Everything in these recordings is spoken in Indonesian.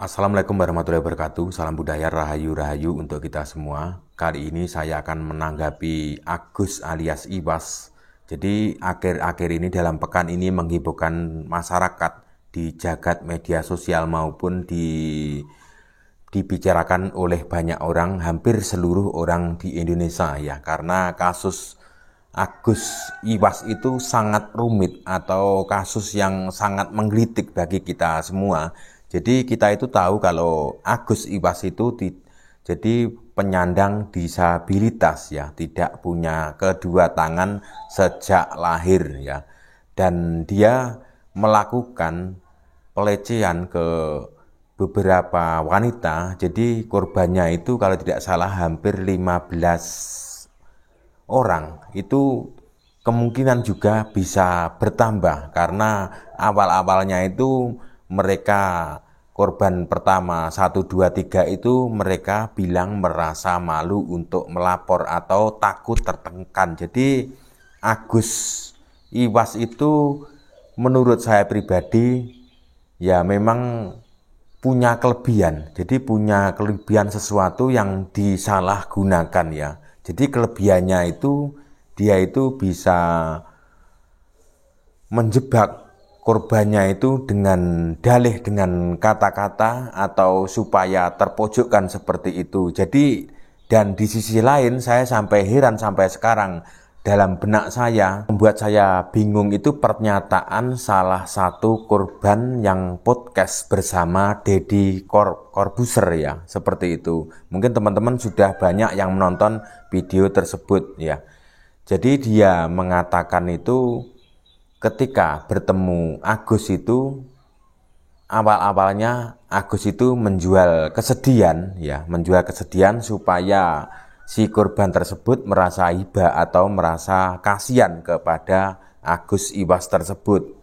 Assalamualaikum warahmatullahi wabarakatuh. Salam budaya rahayu-rahayu untuk kita semua. Kali ini saya akan menanggapi Agus alias Iwas. Jadi akhir-akhir ini dalam pekan ini menghebohkan masyarakat di jagat media sosial maupun dibicarakan oleh banyak orang, hampir seluruh orang di Indonesia ya. Karena kasus Agus Iwas itu sangat rumit atau kasus yang sangat menggelitik bagi kita semua. Jadi kita itu tahu kalau Agus Iwas itu jadi penyandang disabilitas ya, tidak punya kedua tangan sejak lahir ya. Dan dia melakukan pelecehan ke beberapa wanita. Jadi korbannya itu kalau tidak salah hampir 15 orang. Itu kemungkinan juga bisa bertambah karena awal-awalnya itu mereka korban pertama 1, 2, 3 itu mereka bilang merasa malu untuk melapor atau takut tertekan. Jadi Agus Iwas itu menurut saya pribadi ya memang punya kelebihan. Jadi punya kelebihan sesuatu yang disalahgunakan ya. Jadi kelebihannya itu dia itu bisa menjebak korbannya itu dengan dalih, dengan kata-kata atau supaya terpojokkan seperti itu. Jadi dan di sisi lain saya sampai heran sampai sekarang dalam benak saya, membuat saya bingung itu pernyataan salah satu korban yang podcast bersama Deddy Corbuzier ya, seperti itu. Mungkin teman-teman sudah banyak yang menonton video tersebut ya. Jadi dia mengatakan itu ketika bertemu Agus itu awal-awalnya Agus itu menjual kesedihan ya, menjual kesedihan supaya si korban tersebut merasa iba atau merasa kasihan kepada Agus Iwas tersebut.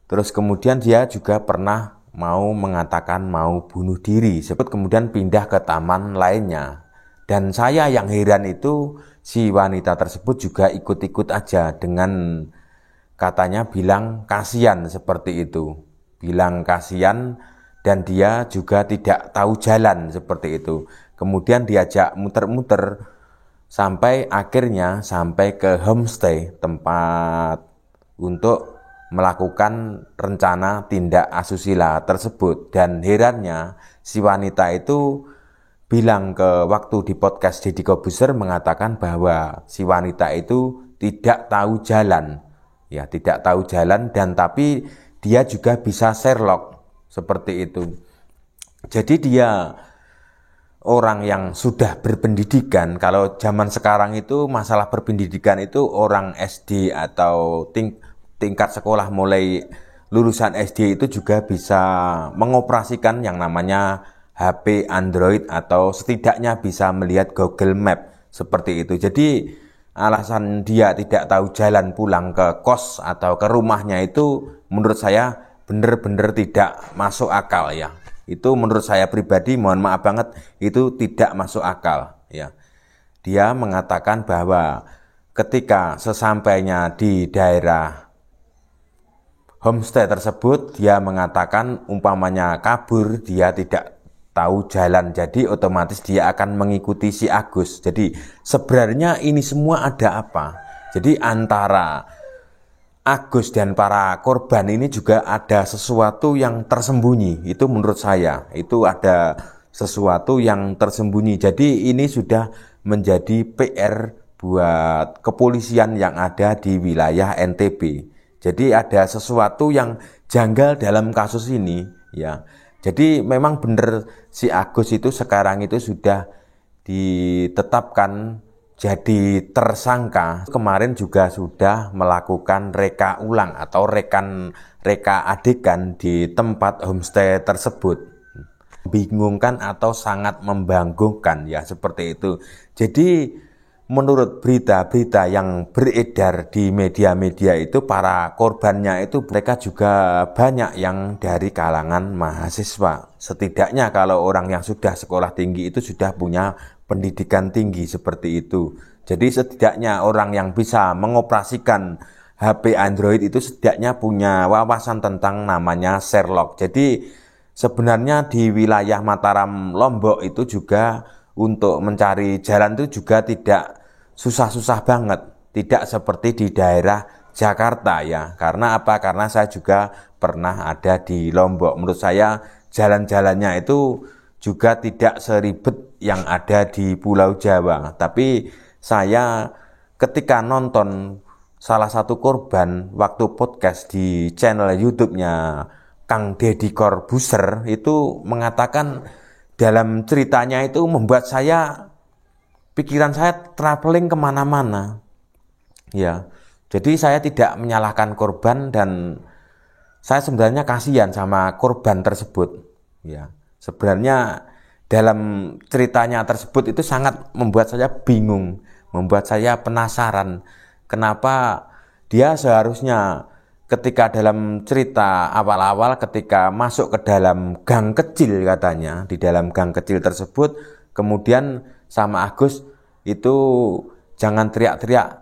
Terus kemudian dia juga pernah mau mengatakan mau bunuh diri, sebut kemudian pindah ke taman lainnya. Dan saya yang heran itu si wanita tersebut juga ikut-ikut aja dengan katanya bilang kasihan seperti itu. Bilang kasihan dan dia juga tidak tahu jalan seperti itu. Kemudian diajak muter-muter sampai akhirnya sampai ke homestay, tempat untuk melakukan rencana tindak asusila tersebut. Dan herannya si wanita itu bilang ke waktu di podcast Deddy Corbuzier mengatakan bahwa si wanita itu tidak tahu jalan. Ya, tidak tahu jalan dan tapi dia juga bisa Sherlock seperti itu. Jadi dia orang yang sudah berpendidikan. Kalau zaman sekarang itu masalah berpendidikan itu orang SD atau tingkat sekolah mulai lulusan SD itu juga bisa mengoperasikan yang namanya HP Android atau setidaknya bisa melihat Google Map seperti itu. Jadi alasan dia tidak tahu jalan pulang ke kos atau ke rumahnya itu menurut saya benar-benar tidak masuk akal ya. Itu menurut saya pribadi, mohon maaf banget, itu tidak masuk akal ya. Dia mengatakan bahwa ketika sesampainya di daerah homestay tersebut, dia mengatakan umpamanya kabur, dia tidak tahu jalan, jadi otomatis dia akan mengikuti si Agus. Jadi sebenarnya ini semua ada apa? Jadi antara Agus dan para korban ini juga ada sesuatu yang tersembunyi. Itu menurut saya, itu ada sesuatu yang tersembunyi. Jadi ini sudah menjadi PR buat kepolisian yang ada di wilayah NTB. Jadi ada sesuatu yang janggal dalam kasus ini ya. Jadi memang benar si Agus itu sekarang itu sudah ditetapkan jadi tersangka. Kemarin juga sudah melakukan reka ulang atau reka adegan di tempat homestay tersebut. Membingungkan atau sangat membanggakan ya seperti itu. Jadi menurut berita-berita yang beredar di media-media itu para korbannya itu mereka juga banyak yang dari kalangan mahasiswa. Setidaknya kalau orang yang sudah sekolah tinggi itu sudah punya pendidikan tinggi seperti itu. Jadi setidaknya orang yang bisa mengoperasikan HP Android itu setidaknya punya wawasan tentang namanya Sherlock. Jadi sebenarnya di wilayah Mataram Lombok itu juga untuk mencari jalan itu juga tidak susah-susah banget, tidak seperti di daerah Jakarta ya. Karena apa? Karena saya juga pernah ada di Lombok. Menurut saya jalan-jalannya itu juga tidak seribet yang ada di Pulau Jawa. Tapi saya ketika nonton salah satu korban waktu podcast di channel YouTube-nya Kang Deddy Corbuzier itu mengatakan dalam ceritanya itu membuat pikiran saya traveling kemana-mana ya. Jadi saya tidak menyalahkan korban dan saya sebenarnya kasihan sama korban tersebut ya. Sebenarnya dalam ceritanya tersebut itu sangat membuat saya bingung, membuat saya penasaran kenapa dia seharusnya ketika dalam cerita awal-awal ketika masuk ke dalam gang kecil, katanya di dalam gang kecil tersebut kemudian sama Agus itu jangan teriak-teriak,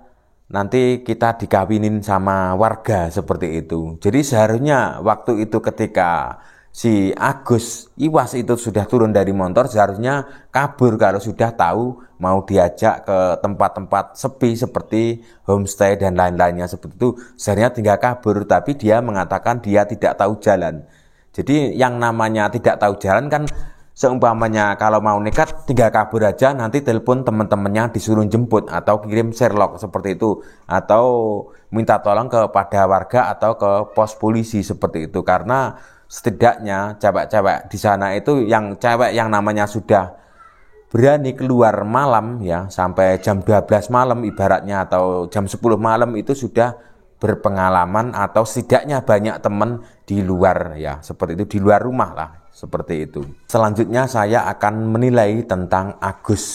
nanti kita dikawinin sama warga, seperti itu. Jadi seharusnya waktu itu ketika si Agus Iwas itu sudah turun dari motor, seharusnya kabur kalau sudah tahu mau diajak ke tempat-tempat sepi seperti homestay dan lain-lainnya seperti itu. Seharusnya tinggal kabur, tapi dia mengatakan dia tidak tahu jalan. Jadi yang namanya tidak tahu jalan kan seumpamanya kalau mau nekat tinggal kabur aja, nanti telepon teman-temannya disuruh jemput atau kirim Sherlock seperti itu, atau minta tolong kepada warga atau ke pos polisi seperti itu. Karena setidaknya cewek-cewek di sana itu yang cewek yang namanya sudah berani keluar malam ya sampai jam 12 malam ibaratnya atau jam 10 malam itu sudah berpengalaman atau setidaknya banyak teman di luar ya, seperti itu, di luar rumah lah, seperti itu. Selanjutnya saya akan menilai tentang Agus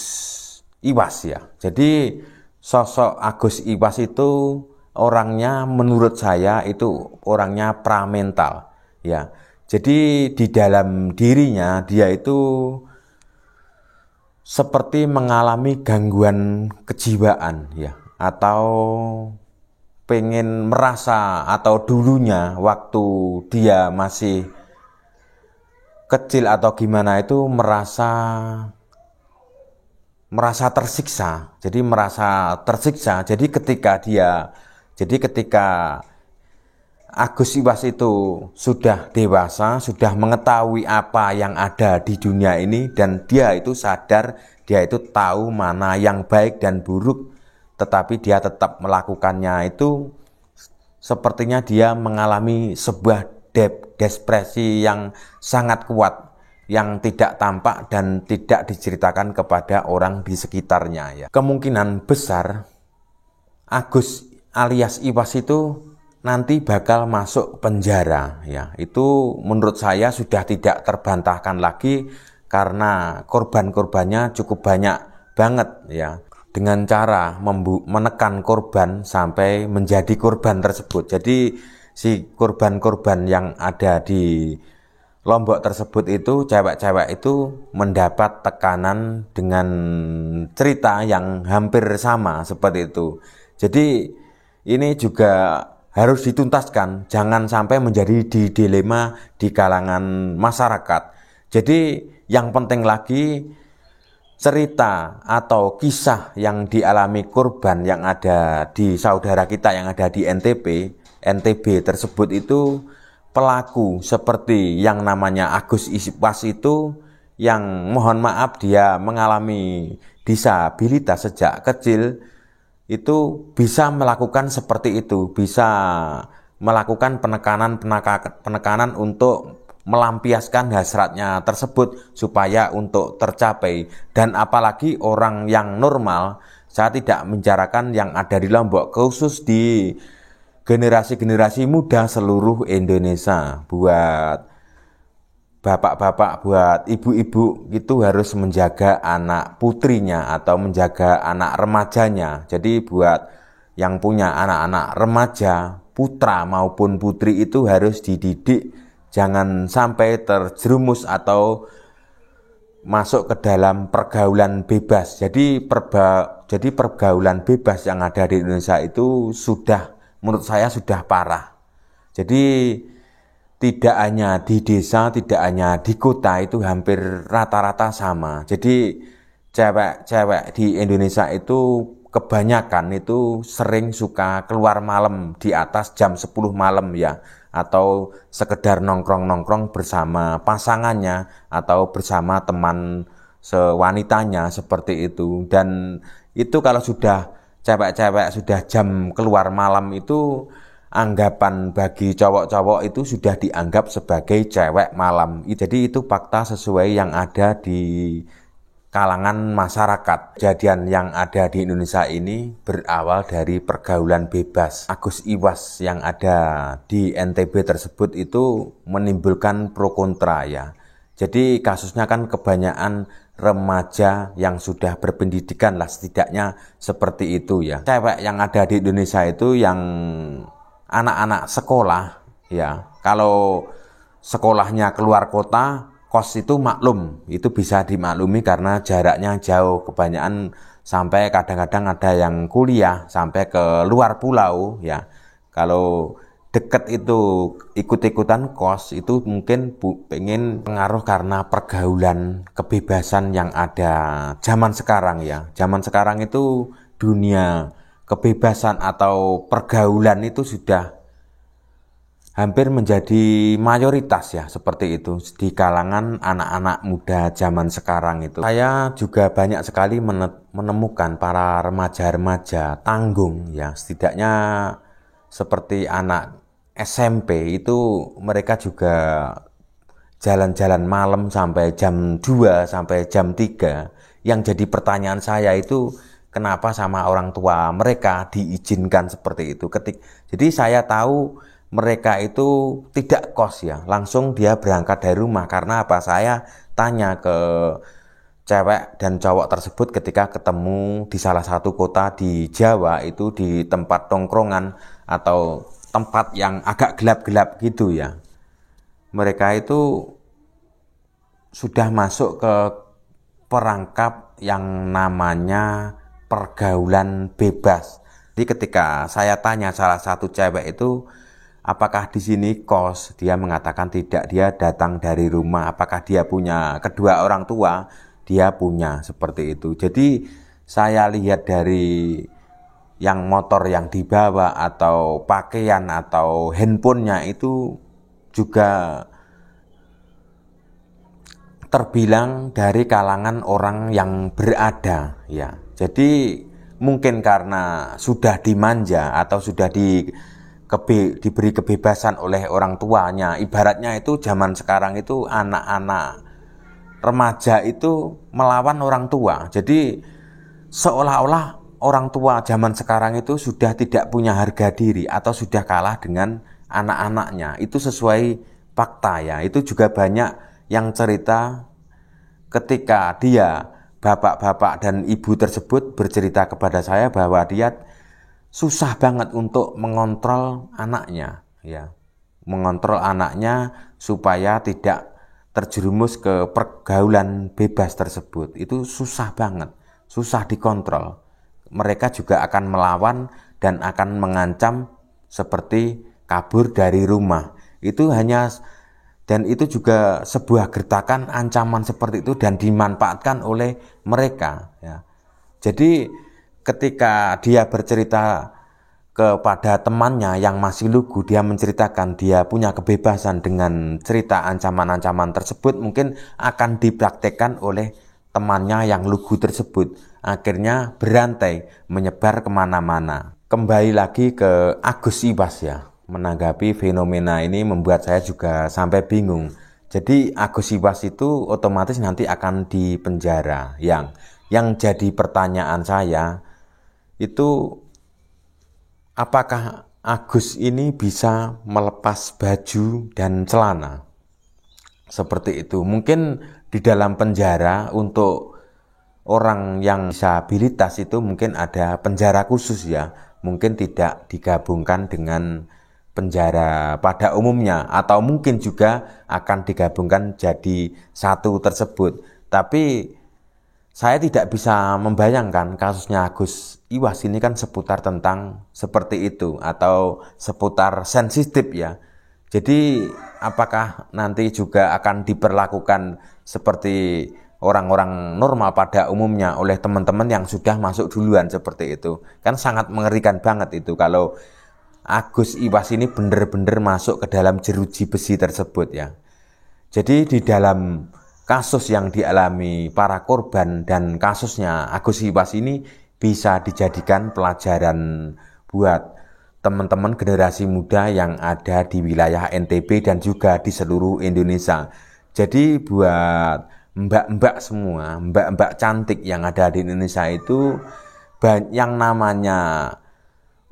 Iwas ya. Jadi sosok Agus Iwas itu orangnya menurut saya itu orangnya pramental ya. Jadi di dalam dirinya dia itu seperti mengalami gangguan kejiwaan ya, atau pengen merasa, atau dulunya waktu dia masih kecil atau gimana itu merasa tersiksa. Jadi merasa tersiksa. Jadi ketika Agus Iwas itu sudah dewasa, sudah mengetahui apa yang ada di dunia ini, dan dia itu sadar, dia itu tahu mana yang baik dan buruk, tetapi dia tetap melakukannya. Itu sepertinya dia mengalami sebuah depresi yang sangat kuat, yang tidak tampak dan tidak diceritakan kepada orang di sekitarnya ya. Kemungkinan besar Agus alias Iwas itu nanti bakal masuk penjara ya. Itu menurut saya sudah tidak terbantahkan lagi karena korban-korbannya cukup banyak banget ya, dengan cara menekan korban sampai menjadi korban tersebut. Jadi si korban-korban yang ada di Lombok tersebut itu, cewek-cewek itu mendapat tekanan dengan cerita yang hampir sama seperti itu. Jadi ini juga harus dituntaskan, jangan sampai menjadi dilema di kalangan masyarakat. Jadi yang penting lagi cerita atau kisah yang dialami korban yang ada di saudara kita yang ada di NTB tersebut itu, pelaku seperti yang namanya Agus Iwas itu, yang mohon maaf dia mengalami disabilitas sejak kecil, itu bisa melakukan seperti itu, bisa melakukan penekanan untuk melampiaskan hasratnya tersebut supaya untuk tercapai. Dan apalagi orang yang normal, saya tidak membicarakan yang ada di Lombok, khusus di generasi-generasi muda seluruh Indonesia, buat bapak-bapak, buat ibu-ibu itu harus menjaga anak putrinya atau menjaga anak remajanya. Jadi buat yang punya anak-anak remaja, putra maupun putri itu harus dididik, jangan sampai terjerumus atau masuk ke dalam pergaulan bebas. Jadi pergaulan bebas yang ada di Indonesia itu sudah, menurut saya sudah parah. Jadi tidak hanya di desa, tidak hanya di kota, itu hampir rata-rata sama. Jadi cewek-cewek di Indonesia itu kebanyakan itu sering suka keluar malam di atas jam 10 malam ya, atau sekedar nongkrong-nongkrong bersama pasangannya atau bersama teman sewanitanya seperti itu. Dan itu kalau sudah cewek-cewek sudah jam keluar malam itu, anggapan bagi cowok-cowok itu sudah dianggap sebagai cewek malam. Jadi itu fakta sesuai yang ada di kalangan masyarakat. Kejadian yang ada di Indonesia ini berawal dari pergaulan bebas Agus Iwas yang ada di NTB tersebut, itu menimbulkan pro kontra ya. Jadi kasusnya kan kebanyakan remaja yang sudah berpendidikan lah, setidaknya seperti itu ya. Cewek yang ada di Indonesia itu yang anak-anak sekolah ya, kalau sekolahnya keluar kota, kos itu maklum, itu bisa dimaklumi karena jaraknya jauh. Kebanyakan sampai kadang-kadang ada yang kuliah sampai ke luar pulau ya. Kalau deket itu ikut-ikutan kos, itu mungkin pengen pengaruh karena pergaulan kebebasan yang ada zaman sekarang ya. Zaman sekarang itu dunia kebebasan atau pergaulan itu sudah hampir menjadi mayoritas ya, seperti itu di kalangan anak-anak muda zaman sekarang itu. Saya juga banyak sekali menemukan para remaja-remaja tanggung ya, setidaknya seperti anak SMP itu mereka juga jalan-jalan malam sampai jam 2 sampai jam 3. Yang jadi pertanyaan saya itu, kenapa sama orang tua mereka diizinkan seperti itu? Jadi saya tahu mereka itu tidak kos ya, langsung dia berangkat dari rumah. Karena apa? Saya tanya ke cewek dan cowok tersebut ketika ketemu di salah satu kota di Jawa, itu di tempat tongkrongan atau tempat yang agak gelap-gelap gitu ya. Mereka itu sudah masuk ke perangkap yang namanya pergaulan bebas. Jadi ketika saya tanya salah satu cewek itu, apakah di sini kos? Dia mengatakan tidak, dia datang dari rumah. Apakah dia punya kedua orang tua? Dia punya, seperti itu. Jadi saya lihat dari yang motor yang dibawa atau pakaian atau handphonenya itu juga terbilang dari kalangan orang yang berada ya. Jadi mungkin karena sudah dimanja atau sudah diberi kebebasan oleh orang tuanya. Ibaratnya itu zaman sekarang itu anak-anak remaja itu melawan orang tua. Jadi seolah-olah orang tua zaman sekarang itu sudah tidak punya harga diri atau sudah kalah dengan anak-anaknya. Itu sesuai fakta ya. Itu juga banyak yang cerita ketika dia, bapak-bapak dan ibu tersebut bercerita kepada saya bahwa dia susah banget untuk mengontrol anaknya ya. Mengontrol anaknya supaya tidak terjerumus ke pergaulan bebas tersebut. Itu susah banget, susah dikontrol. Mereka juga akan melawan dan akan mengancam seperti kabur dari rumah. Dan itu juga sebuah gertakan ancaman seperti itu dan dimanfaatkan oleh mereka ya. Jadi ketika dia bercerita kepada temannya yang masih lugu, dia menceritakan dia punya kebebasan dengan cerita ancaman-ancaman tersebut, mungkin akan dipraktekkan oleh temannya yang lugu tersebut. Akhirnya berantai, menyebar kemana-mana. Kembali lagi ke Agus Iwas ya. Menanggapi fenomena ini membuat saya juga sampai bingung. Jadi Agus Iwas itu otomatis nanti akan dipenjara. Yang jadi pertanyaan saya itu, apakah Agus ini bisa melepas baju dan celana? Seperti itu. Mungkin di dalam penjara untuk orang yang disabilitas itu mungkin ada penjara khusus ya. Mungkin tidak digabungkan dengan penjara pada umumnya, atau mungkin juga akan digabungkan jadi satu tersebut. Tapi saya tidak bisa membayangkan kasusnya Agus Iwas ini kan seputar tentang seperti itu atau seputar sensitif ya. Jadi apakah nanti juga akan diperlakukan seperti orang-orang normal pada umumnya oleh teman-teman yang sudah masuk duluan seperti itu? Kan sangat mengerikan banget itu kalau Agus Iwas ini benar-benar masuk ke dalam jeruji besi tersebut ya. Jadi di dalam kasus yang dialami para korban dan kasusnya Agus Iwas ini bisa dijadikan pelajaran buat teman-teman generasi muda yang ada di wilayah NTB dan juga di seluruh Indonesia. Jadi buat mbak-mbak semua, mbak-mbak cantik yang ada di Indonesia itu, yang namanya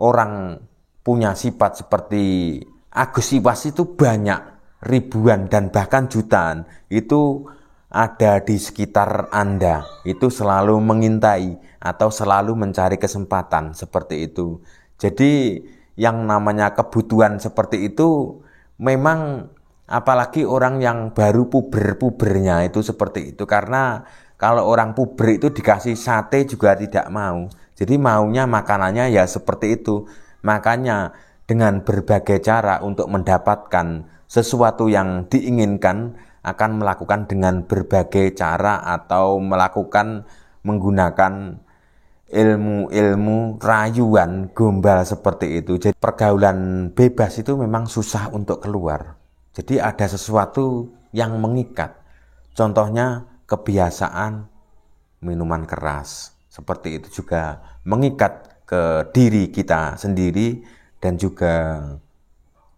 orang punya sifat seperti Agus Iwas itu banyak, ribuan dan bahkan jutaan. Itu ada di sekitar Anda, itu selalu mengintai atau selalu mencari kesempatan seperti itu. Jadi yang namanya kebutuhan seperti itu memang apalagi orang yang baru pubernya itu seperti itu, karena kalau orang puber itu dikasih sate juga tidak mau. Jadi maunya makanannya ya seperti itu. Makanya dengan berbagai cara untuk mendapatkan sesuatu yang diinginkan akan melakukan dengan berbagai cara atau menggunakan ilmu-ilmu rayuan gombal seperti itu. Jadi pergaulan bebas itu memang susah untuk keluar. Jadi ada sesuatu yang mengikat. Contohnya kebiasaan minuman keras. Seperti itu juga mengikat ke diri kita sendiri, dan juga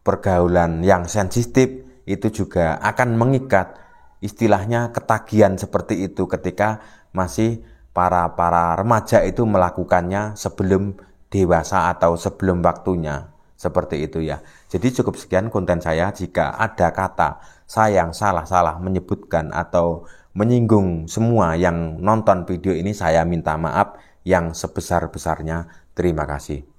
pergaulan yang sensitif itu juga akan mengikat. Istilahnya ketagihan seperti itu ketika masih para remaja itu melakukannya sebelum dewasa atau sebelum waktunya, seperti itu ya. Jadi cukup sekian konten saya. Jika ada kata saya yang salah menyebutkan atau menyinggung semua yang nonton video ini, saya minta maaf yang sebesar-besarnya. Terima kasih.